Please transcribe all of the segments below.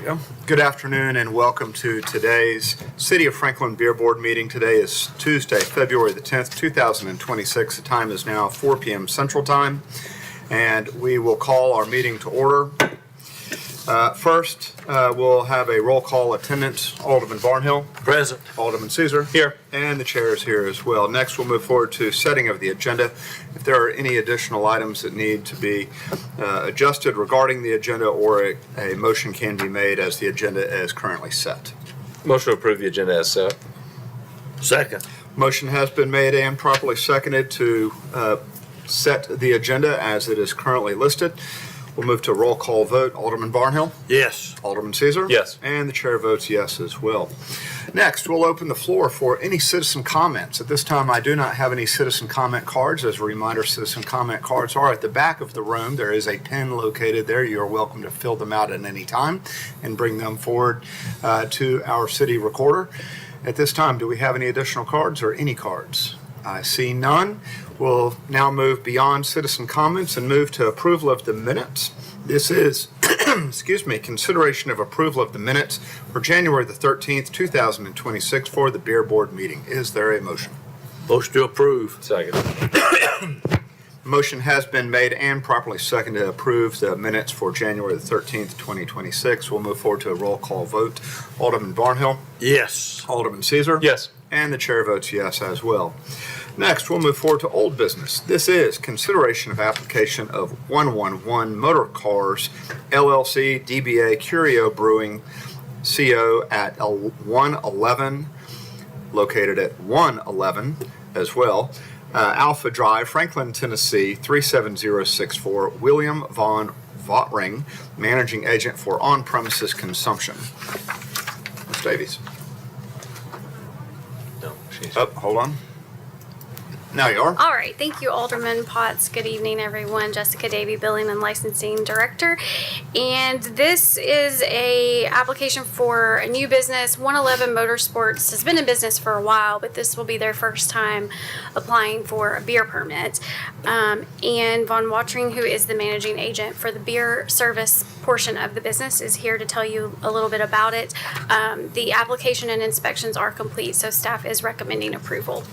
go. Good afternoon and welcome to today's City of Franklin Beer Board meeting. Today is Tuesday, February the 10th, 2026. The time is now 4 p.m. Central Time, and we will call our meeting to order. First, we'll have a roll call attendance. Alderman Barnhill. Present. Alderman Caesar. Here. And the chair is here as well. Next, we'll move forward to setting of the agenda. If there are any additional items that need to be adjusted regarding the agenda, or a motion can be made as the agenda is currently set. Motion to approve the agenda as set. Second. Motion has been made and properly seconded to set the agenda as it is currently listed. We'll move to a roll call vote. Alderman Barnhill. Yes. Alderman Caesar. Yes. And the chair votes yes as well. Next, we'll open the floor for any citizen comments. At this time, I do not have any citizen comment cards. As a reminder, citizen comment cards are at the back of the room. There is a pen located there. You are welcome to fill them out at any time and bring them forward to our city recorder. At this time, do we have any additional cards or any cards? I see none. We'll now move beyond citizen comments and move to approval of the minutes. This is, consideration of approval of the minutes for January the 13th, 2026 for the Beer Board meeting. Is there a motion? Motion to approve. Second. Motion has been made and properly seconded to approve the minutes for January the 13th, 2026. We'll move forward to a roll call vote. Alderman Barnhill. Yes. Alderman Caesar. Yes. And the chair votes yes as well. Next, we'll move forward to old business. This is consideration of application of 111 Motor Cars LLC DBA Curio Brewing CO at 111, located at 111 as well, Alpha Drive, Franklin, Tennessee 37064. William Von Vottring, managing agent for on-premises consumption. Ms. Davies. No, she's. Oh, hold on. Now you are. All right. Thank you, Alderman Potts. Good evening, everyone. Jessica Davey, Billing and Licensing Director. And this is a application for a new business. 111 Motorsports has been in business for a while, but this will be their first time applying for a beer permit. And Von Watering, who is the managing agent for the beer service portion of the business, is here to tell you a little bit about it. The application and inspections are complete, so staff is recommending approval.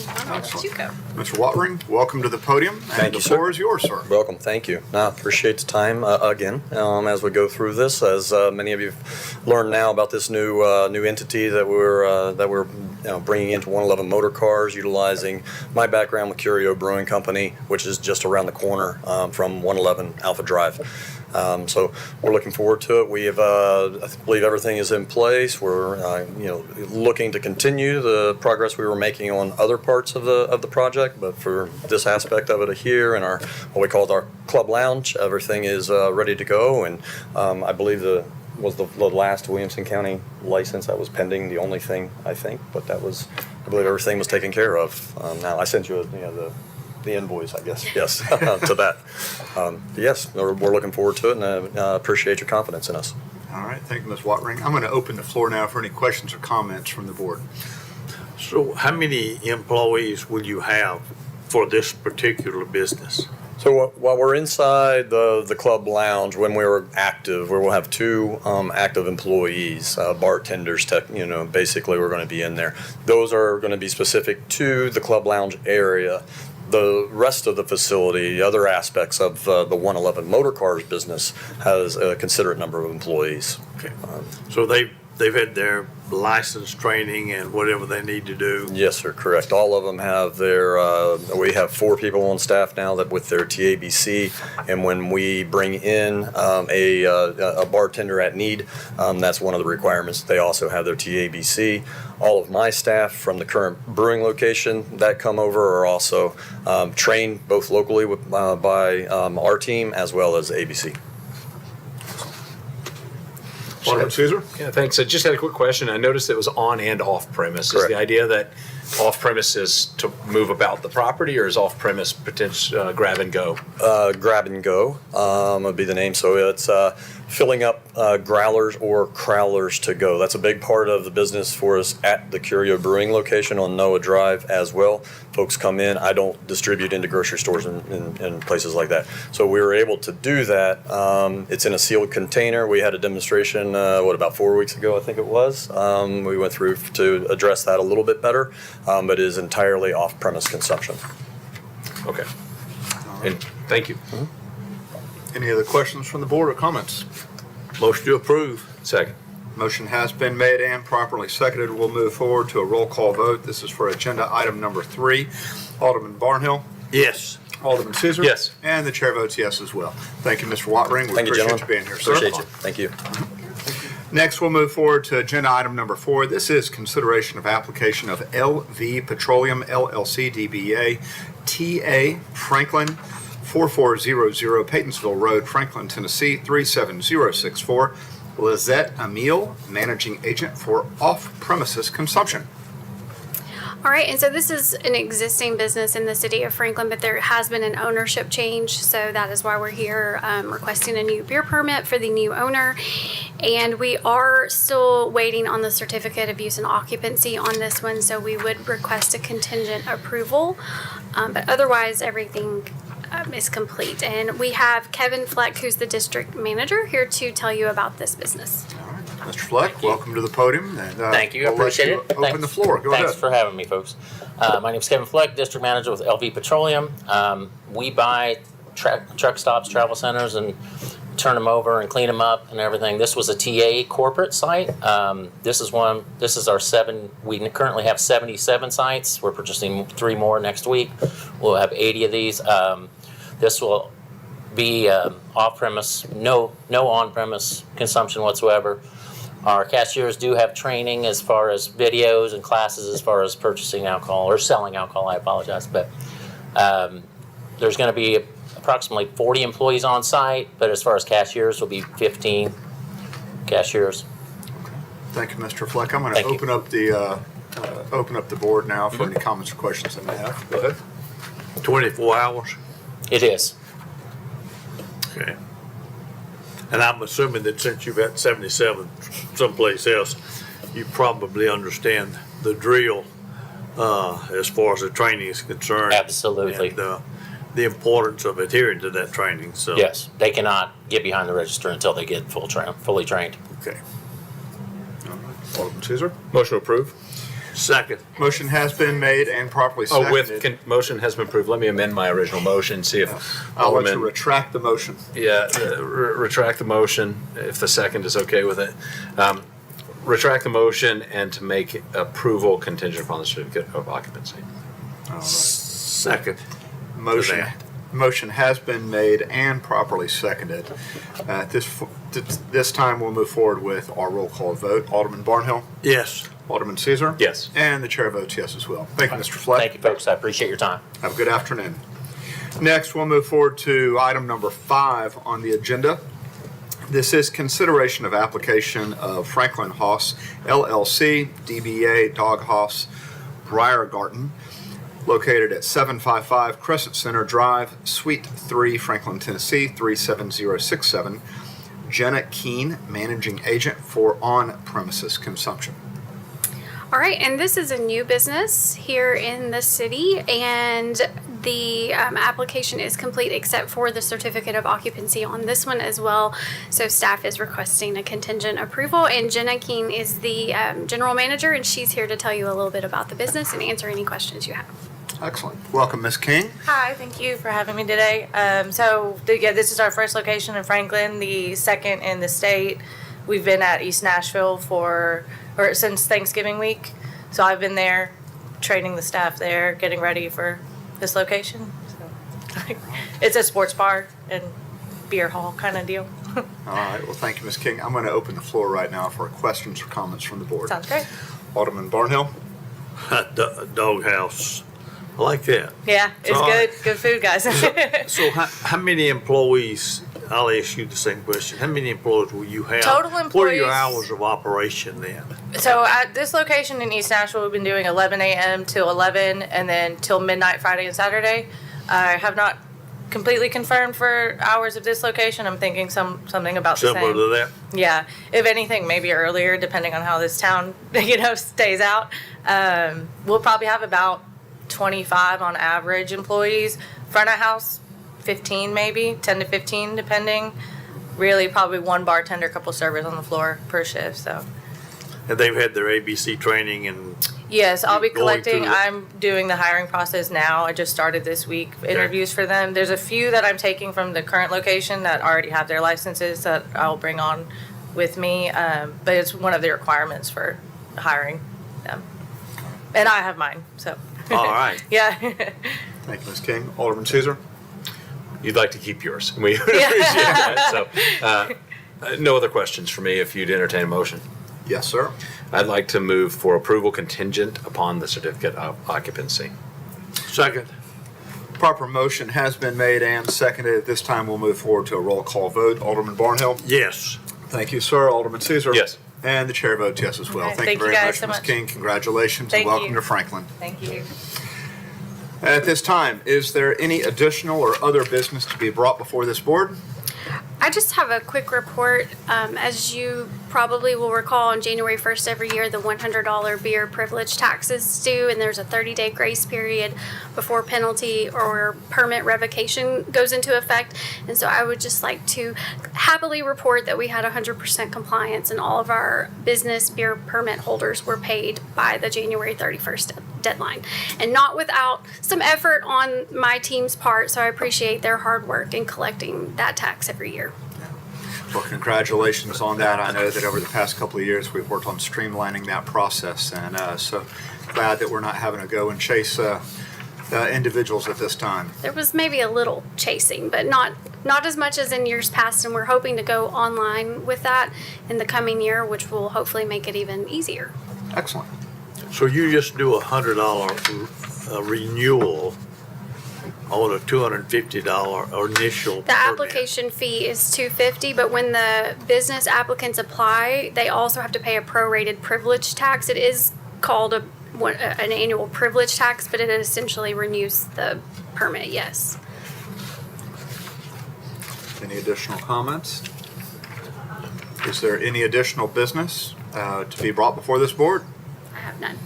I'll let you go. Mr. Watering, welcome to the podium. Thank you, the sir. floor is yours, sir. Welcome, thank you. No, appreciate the time again as we go through this. As many of you have learned now about this new entity that we're bringing into 111 Motor Cars, utilizing my background with Curio Brewing Company, which is just around the corner from 111 Alpha Drive. So we're looking forward to it. We have, I believe everything is in place. We're, looking to continue the progress we were making on other parts of the project, but for this aspect of it here and our what we call our club lounge, everything is ready to go. And I believe the last Williamson County license that was pending, the only thing I think, but I believe everything was taken care of. Now I sent you the invoice, I guess, yes, to that. Yes, we're looking forward to it, and I appreciate your confidence in us. All right, thank you, Ms. Watering. I'm going to open the floor now for any questions or comments from the board. So how many employees will you have for this particular business? So while we're inside the club lounge, when we're active, we will have two active employees, bartenders. Basically, we're going to be in there. Those are going to be specific to the club lounge area. The rest of the facility, other aspects of the 111 Motor Cars business, has a considerate number of employees. Okay. So they've had their license training and whatever they need to do. Yes, sir, correct. All of them have their, we have 4 people on staff now that with their TABC, and when we bring in a bartender at need, that's one of the requirements. They also have their TABC. All of my staff from the current brewing location that come over are also trained both locally by our team as well as ABC. Alderman Caesar? Yeah, thanks. I just had a quick question. I noticed it was on and off premise. Correct. Is the idea that off premise is to move about the property, or is off premise potential grab and go? Grab and go would be the name. So it's filling up growlers or crowlers to go. That's a big part of the business for us at the Curio Brewing location on Noah Drive as well. Folks come in. I don't distribute into grocery stores and places like that. So we were able to do that. It's in a sealed container. We had a demonstration, about 4 weeks ago, I think it was. We went through to address that a little bit better, but it is entirely off-premise consumption. Okay. And thank you. Any other questions from the board or comments? Motion to approve. Second. Motion has been made and properly seconded. We'll move forward to a roll call vote. This is for agenda item number 3. Alderman Barnhill, Yes. Alderman Caesar. Yes. And the chair votes yes as well. Thank you, Mr. Wattring. We Thank you, appreciate gentlemen. you being here, sir. Appreciate you. Thank you. Next, we'll move forward to agenda item number 4. This is consideration of application of LV Petroleum LLC DBA TA Franklin 4400 Paytonsville Road, Franklin, Tennessee 37064. Lizette Emile, managing agent for off-premises consumption. All right, and so this is an existing business in the city of Franklin, but there has been an ownership change, so that is why we're here requesting a new beer permit for the new owner. And we are still waiting on the certificate of use and occupancy on this one, so we would request a contingent approval. But otherwise, everything is complete. And we have Kevin Fleck, who's the district manager, here to tell you about this business. All right, Mr. Fleck, welcome to the podium. And, Thank you, I we'll let appreciate you it. Open the floor. Go Thanks ahead. for having me, folks. My name's Kevin Fleck, District Manager with LV Petroleum. We buy truck stops, travel centers, and turn them over and clean them up and everything. This was a TA corporate site. This is our 7. We currently have 77 sites. We're purchasing 3 more next week. We'll have 80 of these. This will be off-premise, no on-premise consumption whatsoever. Our cashiers do have training as far as videos and classes as far as purchasing alcohol or selling alcohol, I apologize. But there's going to be approximately 40 employees on site, but as far as cashiers, will be 15 cashiers. Thank you, Mr. Fleck. I'm going to Thank you. open up the board now for any comments or questions they may have. Go ahead. 24 hours. It is. Okay. And I'm assuming that since you've got 77 someplace else, you probably understand the drill as far as the training is concerned. Absolutely. And the importance of adhering to that training. So Yes, they cannot get behind the register until they get fully trained. Okay. All right. Alderman Caesar. Motion to approve. Second. Motion has been made and properly Oh, seconded. motion has been approved. Let me amend my original motion, see if I'll let you Alderman, retract the motion. retract the motion, if the second is okay with it. Retract the motion and to make approval contingent upon the certificate of occupancy. All right. Second. Motion, that. motion has been made and properly seconded. At this time, we'll move forward with our roll call vote. Alderman Barnhill, Yes. Alderman Caesar. Yes. And the chair votes yes as well. Thank you, Mr. Fleck. Thank you, folks. I appreciate your time. Have a good afternoon. Next, we'll move forward to item number 5 on the agenda. This is consideration of application of Franklin Haas LLC, DBA Dog Haas Briergarten, located at 755 Crescent Center Drive, Suite 3, Franklin, Tennessee 37067. Jenna Keene, managing agent for on-premises consumption. All right, and this is a new business here in the city, and the application is complete except for the certificate of occupancy on this one as well. So staff is requesting a contingent approval, and Jenna Keene is the general manager, and she's here to tell you a little bit about the business and answer any questions you have. Excellent. Welcome, Ms. King. Hi, thank you for having me today. This is our first location in Franklin, the second in the state. We've been at East Nashville since Thanksgiving week. So I've been there, training the staff there, getting ready for this location. So it's a sports bar and beer hall kind of deal. All right. Well, thank you, Ms. King. I'm going to open the floor right now for questions or comments from the board. Sounds great. Alderman Barnhill. Doghouse. I like that. Yeah, it's So, good. Good food, guys. So how many employees, I'll ask you the same question. How many employees will you have? Total What are your employees- hours of operation then? So at this location in East Nashville, we've been doing 11 a.m. to 11 and then till midnight Friday and Saturday. I have not completely confirmed for hours of this location. I'm thinking something about the Similar same. to that? Yeah, if anything, maybe earlier, depending on how this town, stays out. We'll probably have about 25 on average employees. Front of house, 15 maybe, 10 to 15 depending. Really, probably one bartender, couple servers on the floor per shift. So. And they've had their ABC training and, Yes, I'll be Going collecting. through it. I'm doing the hiring process now. I just started this week, interviews for them. There's a few that I'm taking from the current location that already have their licenses that I'll bring on with me. But it's one of the requirements for hiring them. And I have mine, so. all right. Yeah. Thank you, Ms. King. Alderman Caesar? You'd like to keep yours. We appreciate that. So, no other questions for me if you'd entertain a motion. Yes, sir. I'd like to move for approval contingent upon the certificate of occupancy. Second. Proper motion has been made and seconded. At this time, we'll move forward to a roll call vote. Alderman Barnhill? Yes. Thank you, sir. Alderman Caesar? Yes. And the chair votes yes as well. Okay, Thank you thank you very guys much, so Ms. much. King. Congratulations Thank and welcome you. to Franklin. Thank you. At this time, is there any additional or other business to be brought before this board? I just have a quick report. As you probably will recall, on January 1st every year, the $100 beer privilege tax is due, and there's a 30-day grace period before penalty or permit revocation goes into effect. And so I would just like to happily report that we had 100% compliance, and all of our business beer permit holders were paid by the January 31st deadline, and not without some effort on my team's part. So I appreciate their hard work in collecting that tax every year. Well, congratulations on that. I know that over the past couple of years, we've worked on streamlining that process, and so glad that we're not having to go and chase individuals at this time. There was maybe a little chasing, but not as much as in years past, and we're hoping to go online with that in the coming year, which will hopefully make it even easier. Excellent. So you just do $100 renewal on a $250 initial The permit. application fee is $250, but when the business applicants apply, they also have to pay a prorated privilege tax. It is called an annual privilege tax, but it essentially renews the permit, yes. Any additional comments? Is there any additional business to be brought before this board? I have none.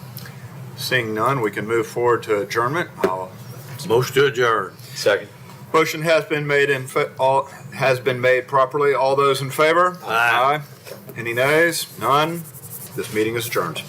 Seeing none, we can move forward to adjournment. Motion to adjourn. Second. Motion has been made properly. All those in favor? Aye. Any nays? None. This meeting is adjourned.